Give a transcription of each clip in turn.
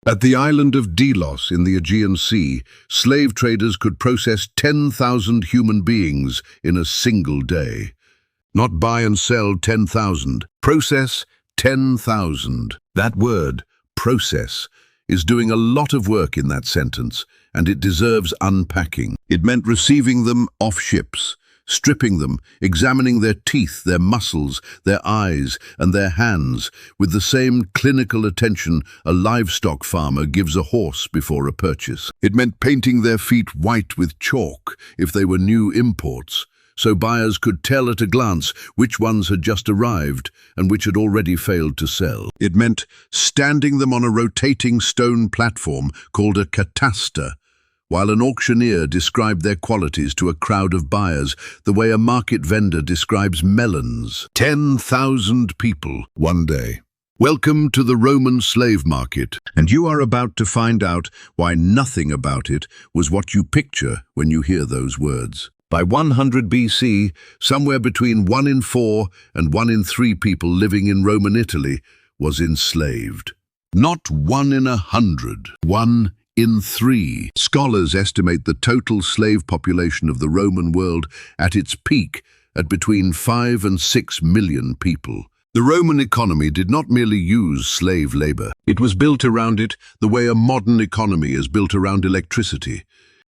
At the island of Delos in the Aegean Sea, slave traders could process 10,000 human beings in a single day. Not buy and sell 10,000, process 10,000. That word, process, is doing a lot of work in that sentence, and it deserves unpacking. It meant receiving them off ships, stripping them, examining their teeth, their muscles, their eyes, and their hands, with the same clinical attention a livestock farmer gives a horse before a purchase. It meant painting their feet white with chalk if they were new imports, so buyers could tell at a glance which ones had just arrived and which had already failed to sell. It meant standing them on a rotating stone platform called a cataster, while an auctioneer described their qualities to a crowd of buyers the way a market vendor describes melons. 10,000 people one day. Welcome to the Roman slave market, and you are about to find out why nothing about it was what you picture when you hear those words. By 100 BC, somewhere between 1 in 4 and 1 in 3 people living in Roman Italy was enslaved. Not 1 in 100, 1 in 3. Scholars estimate the total slave population of the Roman world at its peak at between 5 and 6 million people. The Roman economy did not merely use slave labor. It was built around it the way a modern economy is built around electricity.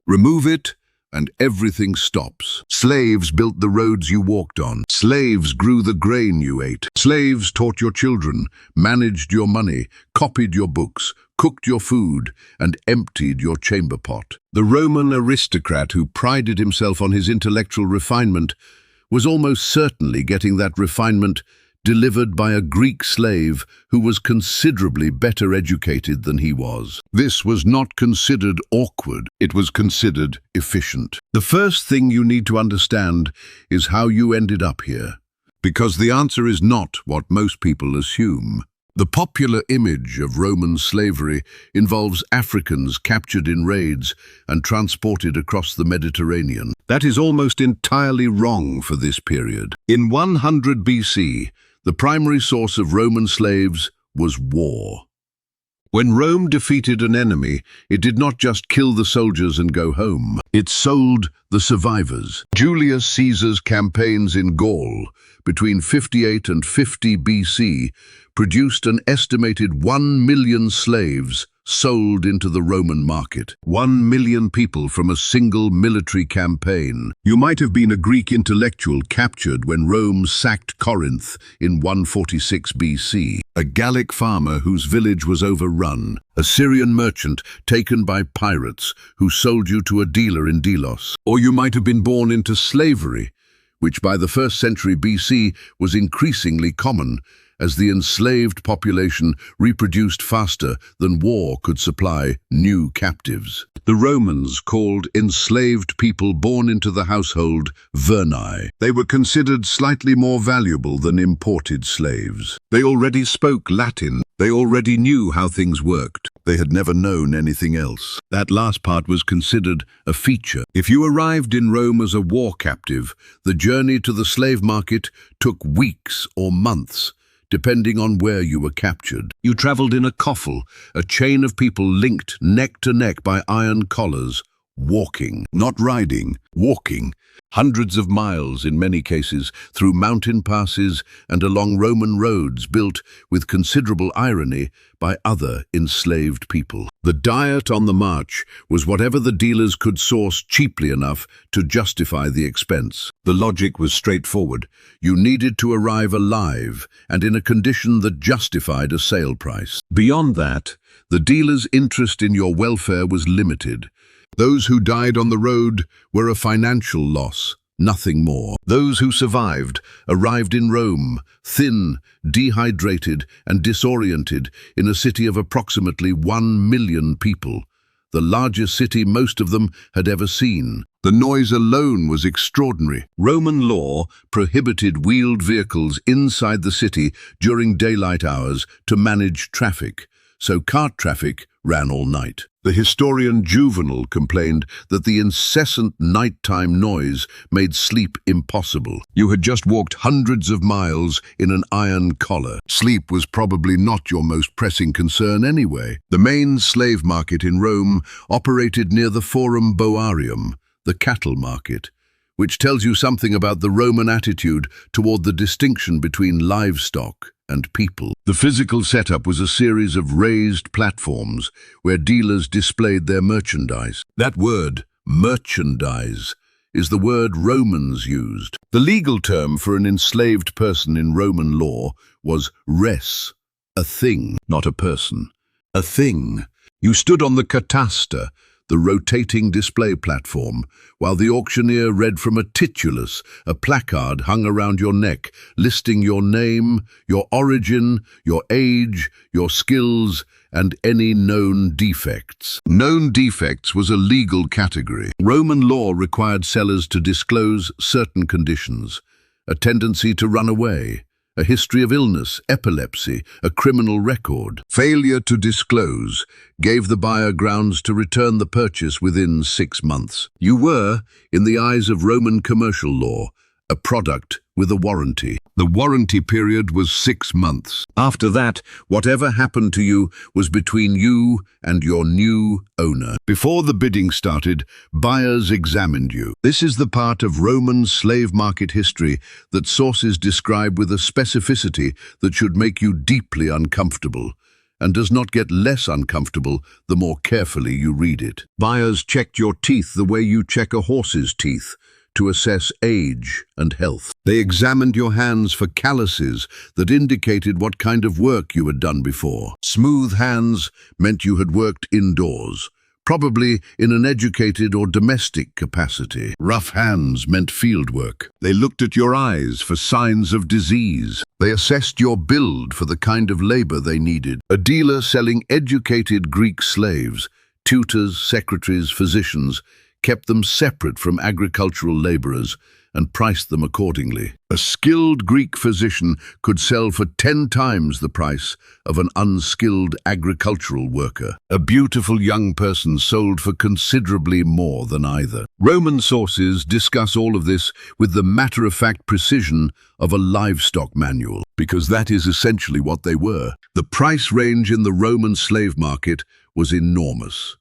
Remove it, and everything stops. Slaves built the roads you walked on. Slaves grew the grain you ate. Slaves taught your children, managed your money, copied your books, cooked your food, and emptied your chamber pot. The Roman aristocrat who prided himself on his intellectual refinement was almost certainly getting that refinement delivered by a Greek slave who was considerably better educated than he was. This was not considered awkward, it was considered efficient. The first thing you need to understand is how you ended up here, because the answer is not what most people assume. The popular image of Roman slavery involves Africans captured in raids and transported across the Mediterranean. That is almost entirely wrong for this period. In 100 BC, the primary source of Roman slaves was war. When Rome defeated an enemy, it did not just kill the soldiers and go home. It sold the survivors. Julius Caesar's campaigns in Gaul between 58 and 50 BC produced an estimated 1 million slaves sold into the Roman market. 1 million people from a single military campaign. You might have been a Greek intellectual captured when Rome sacked Corinth in 146 BC. A Gallic farmer whose village was overrun. A Syrian merchant taken by pirates who sold you to a dealer in Delos. Or you might have been born into slavery, which by the 1st century BC was increasingly common, as the enslaved population reproduced faster than war could supply new captives. The Romans called enslaved people born into the household verni. They were considered slightly more valuable than imported slaves. They already spoke Latin. They already knew how things worked. They had never known anything else. That last part was considered a feature. If you arrived in Rome as a war captive, the journey to the slave market took weeks or months, depending on where you were captured. You traveled in a coffle, a chain of people linked neck to neck by iron collars, walking, not riding, walking, hundreds of miles in many cases, through mountain passes and along Roman roads built, with considerable irony, by other enslaved people. The diet on the march was whatever the dealers could source cheaply enough to justify the expense. The logic was straightforward. You needed to arrive alive and in a condition that justified a sale price. Beyond that, the dealer's interest in your welfare was limited. Those who died on the road were a financial loss, nothing more. Those who survived arrived in Rome, thin, dehydrated, and disoriented, in a city of approximately 1 million people, the largest city most of them had ever seen. The noise alone was extraordinary. Roman law prohibited wheeled vehicles inside the city during daylight hours to manage traffic, so cart traffic ran all night. The historian Juvenal complained that the incessant nighttime noise made sleep impossible. You had just walked hundreds of miles in an iron collar. Sleep was probably not your most pressing concern anyway. The main slave market in Rome operated near the Forum Boarium, the cattle market, which tells you something about the Roman attitude toward the distinction between livestock and people. The physical setup was a series of raised platforms where dealers displayed their merchandise. That word, merchandise, is the word Romans used. The legal term for an enslaved person in Roman law was res, a thing, not a person. A thing. You stood on the cataster, the rotating display platform, while the auctioneer read from a titulus, a placard hung around your neck, listing your name, your origin, your age, your skills, and any known defects. Known defects was a legal category. Roman law required sellers to disclose certain conditions: a tendency to run away, a history of illness, epilepsy, a criminal record. Failure to disclose gave the buyer grounds to return the purchase within 6 months. You were, in the eyes of Roman commercial law, a product with a warranty. The warranty period was 6 months. After that, whatever happened to you was between you and your new owner. Before the bidding started, buyers examined you. This is the part of Roman slave market history that sources describe with a specificity that should make you deeply uncomfortable, and does not get less uncomfortable the more carefully you read it. Buyers checked your teeth the way you check a horse's teeth, to assess age and health. They examined your hands for calluses that indicated what kind of work you had done before. Smooth hands meant you had worked indoors, probably in an educated or domestic capacity. Rough hands meant field work. They looked at your eyes for signs of disease. They assessed your build for the kind of labor they needed. A dealer selling educated Greek slaves, tutors, secretaries, physicians, kept them separate from agricultural laborers and priced them accordingly. A skilled Greek physician could sell for 10 times the price of an unskilled agricultural worker. A beautiful young person sold for considerably more than either. Roman sources discuss all of this with the matter-of-fact precision of a livestock manual, because that is essentially what they were. The price range in the Roman slave market was enormous,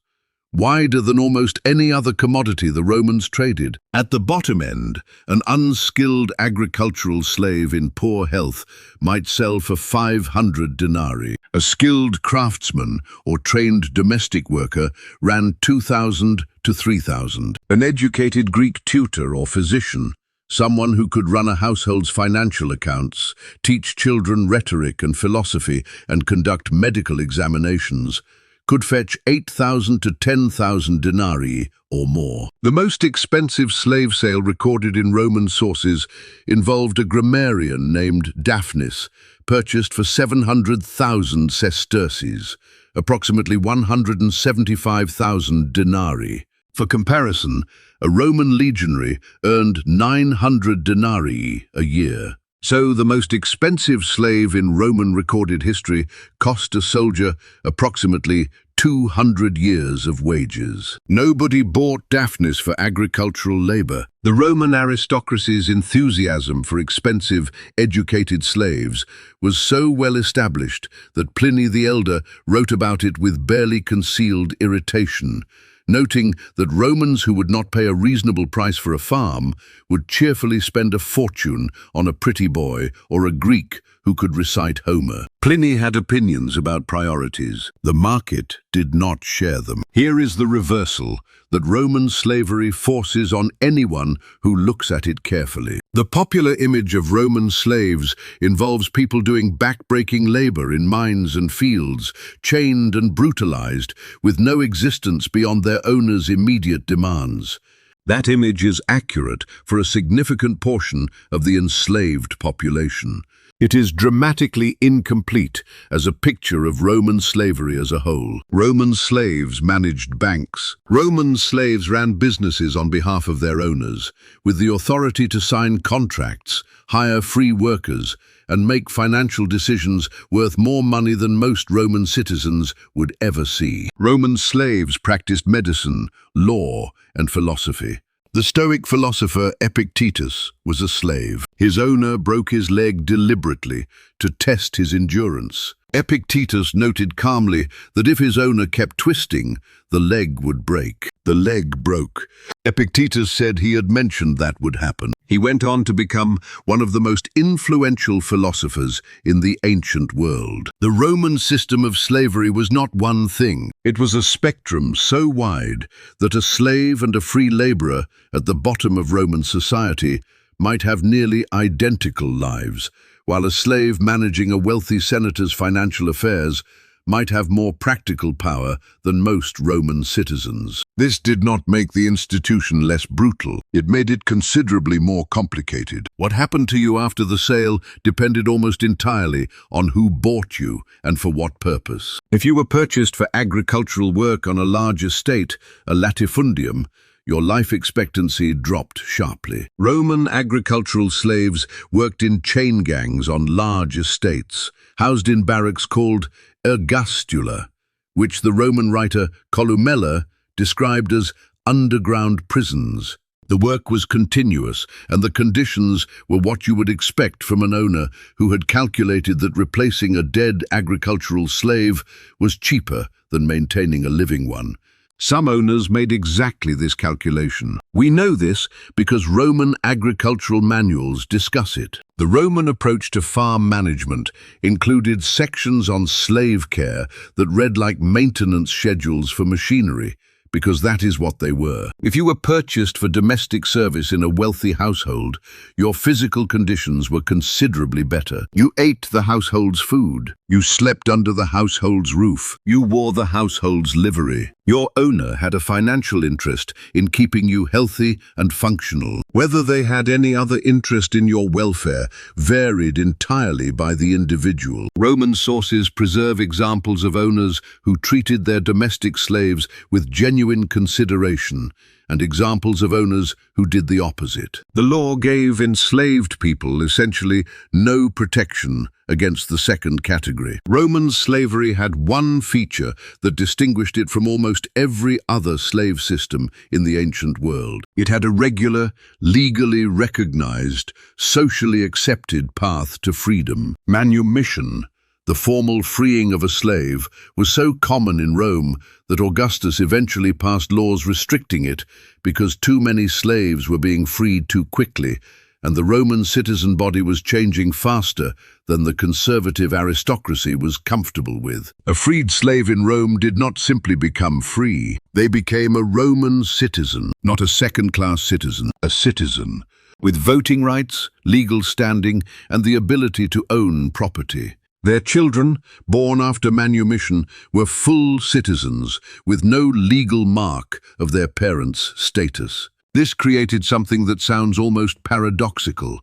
wider than almost any other commodity the Romans traded. At the bottom end, an unskilled agricultural slave in poor health might sell for 500 denarii. A skilled craftsman or trained domestic worker ran 2,000 to 3,000. An educated Greek tutor or physician, someone who could run a household's financial accounts, teach children rhetoric and philosophy, and conduct medical examinations, could fetch 8,000 to 10,000 denarii or more. The most expensive slave sale recorded in Roman sources involved a grammarian named Daphnis, purchased for 700,000 sesterces, approximately 175,000 denarii. For comparison, a Roman legionary earned 900 denarii a year. So the most expensive slave in Roman recorded history cost a soldier approximately 200 years of wages. Nobody bought Daphnis for agricultural labor. The Roman aristocracy's enthusiasm for expensive, educated slaves was so well established that Pliny the Elder wrote about it with barely concealed irritation, noting that Romans who would not pay a reasonable price for a farm would cheerfully spend a fortune on a pretty boy or a Greek who could recite Homer. Pliny had opinions about priorities. The market did not share them. Here is the reversal that Roman slavery forces on anyone who looks at it carefully. The popular image of Roman slaves involves people doing back-breaking labor in mines and fields, chained and brutalized, with no existence beyond their owner's immediate demands. That image is accurate for a significant portion of the enslaved population. It is dramatically incomplete as a picture of Roman slavery as a whole. Roman slaves managed banks. Roman slaves ran businesses on behalf of their owners, with the authority to sign contracts, hire free workers, and make financial decisions worth more money than most Roman citizens would ever see. Roman slaves practiced medicine, law, and philosophy. The Stoic philosopher Epictetus was a slave. His owner broke his leg deliberately to test his endurance. Epictetus noted calmly that if his owner kept twisting, the leg would break. The leg broke. Epictetus said he had mentioned that would happen. He went on to become one of the most influential philosophers in the ancient world. The Roman system of slavery was not one thing. It was a spectrum so wide that a slave and a free laborer at the bottom of Roman society might have nearly identical lives, while a slave managing a wealthy senator's financial affairs might have more practical power than most Roman citizens. This did not make the institution less brutal. It made it considerably more complicated. What happened to you after the sale depended almost entirely on who bought you and for what purpose. If you were purchased for agricultural work on a large estate, a latifundium, your life expectancy dropped sharply. Roman agricultural slaves worked in chain gangs on large estates, housed in barracks called ergastula, which the Roman writer Columella described as underground prisons. The work was continuous, and the conditions were what you would expect from an owner who had calculated that replacing a dead agricultural slave was cheaper than maintaining a living one. Some owners made exactly this calculation. We know this because Roman agricultural manuals discuss it. The Roman approach to farm management included sections on slave care that read like maintenance schedules for machinery, because that is what they were. If you were purchased for domestic service in a wealthy household, your physical conditions were considerably better. You ate the household's food. You slept under the household's roof. You wore the household's livery. Your owner had a financial interest in keeping you healthy and functional. Whether they had any other interest in your welfare varied entirely by the individual. Roman sources preserve examples of owners who treated their domestic slaves with genuine consideration, and examples of owners who did the opposite. The law gave enslaved people essentially no protection against the second category. Roman slavery had one feature that distinguished it from almost every other slave system in the ancient world. It had a regular, legally recognized, socially accepted path to freedom. Manumission, the formal freeing of a slave, was so common in Rome that Augustus eventually passed laws restricting it because too many slaves were being freed too quickly, and the Roman citizen body was changing faster than the conservative aristocracy was comfortable with. A freed slave in Rome did not simply become free. They became a Roman citizen, not a second-class citizen, a citizen, with voting rights, legal standing, and the ability to own property. Their children, born after manumission, were full citizens with no legal mark of their parents' status. This created something that sounds almost paradoxical,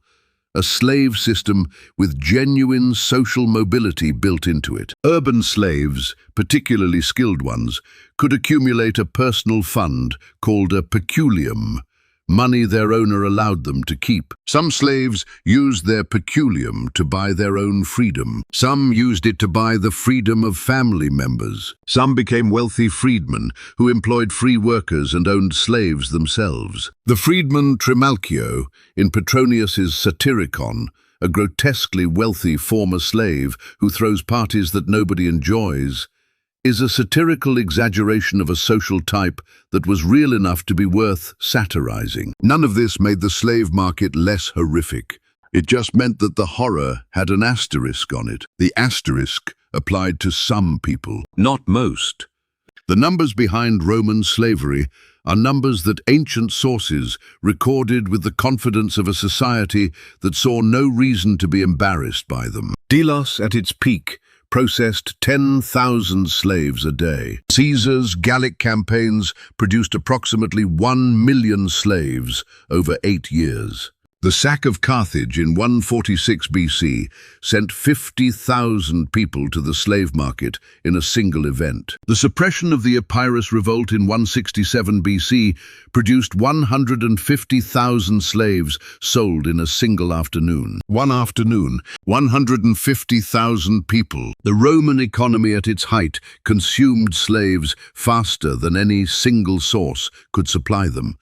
a slave system with genuine social mobility built into it. Urban slaves, particularly skilled ones, could accumulate a personal fund called a peculium, money their owner allowed them to keep. Some slaves used their peculium to buy their own freedom. Some used it to buy the freedom of family members. Some became wealthy freedmen who employed free workers and owned slaves themselves. The freedman Trimalchio, in Petronius's Satyricon, a grotesquely wealthy former slave who throws parties that nobody enjoys, is a satirical exaggeration of a social type that was real enough to be worth satirizing. None of this made the slave market less horrific. It just meant that the horror had an asterisk on it. The asterisk applied to some people, not most. The numbers behind Roman slavery are numbers that ancient sources recorded with the confidence of a society that saw no reason to be embarrassed by them. Delos, at its peak, processed 10,000 slaves a day. Caesar's Gallic campaigns produced approximately 1 million slaves over 8 years. The sack of Carthage in 146 BC sent 50,000 people to the slave market in a single event. The suppression of the Epirus revolt in 167 BC produced 150,000 slaves sold in a single afternoon. One afternoon, 150,000 people. The Roman economy at its height consumed slaves faster than any single source could supply them,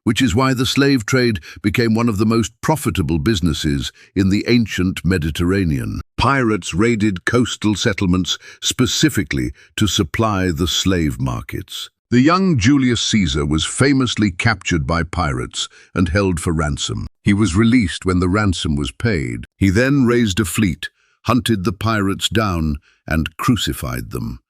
which is why the slave trade became one of the most profitable businesses in the ancient Mediterranean. Pirates raided coastal settlements specifically to supply the slave markets. The young Julius Caesar was famously captured by pirates and held for ransom. He was released when the ransom was paid. He then raised a fleet, hunted the pirates down, and crucified them.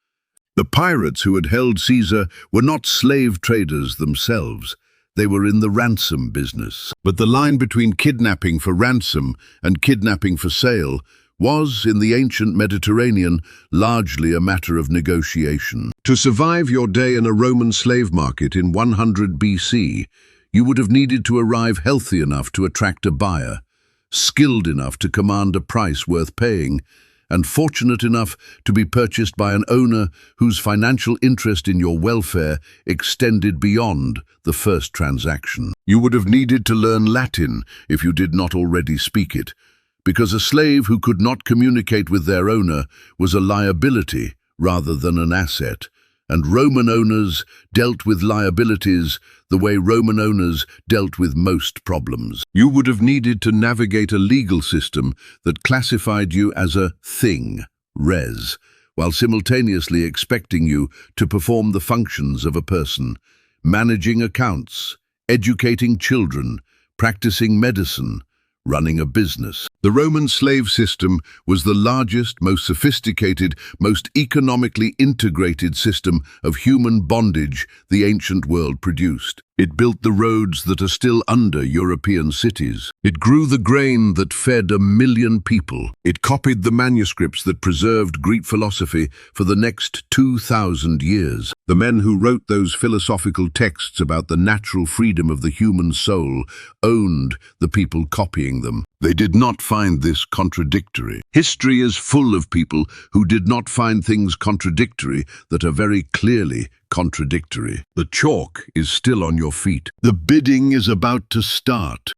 The pirates who had held Caesar were not slave traders themselves. They were in the ransom business. But the line between kidnapping for ransom and kidnapping for sale was, in the ancient Mediterranean, largely a matter of negotiation. To survive your day in a Roman slave market in 100 BC, you would have needed to arrive healthy enough to attract a buyer, skilled enough to command a price worth paying, and fortunate enough to be purchased by an owner whose financial interest in your welfare extended beyond the first transaction. You would have needed to learn Latin if you did not already speak it, because a slave who could not communicate with their owner was a liability rather than an asset, and Roman owners dealt with liabilities the way Roman owners dealt with most problems. You would have needed to navigate a legal system that classified you as a thing, res, while simultaneously expecting you to perform the functions of a person, managing accounts, educating children, practicing medicine, running a business. The Roman slave system was the largest, most sophisticated, most economically integrated system of human bondage the ancient world produced. It built the roads that are still under European cities. It grew the grain that fed 1 million people. It copied the manuscripts that preserved Greek philosophy for the next 2,000 years. The men who wrote those philosophical texts about the natural freedom of the human soul owned the people copying them. They did not find this contradictory. History is full of people who did not find things contradictory that are very clearly contradictory. The chalk is still on your feet. The bidding is about to start.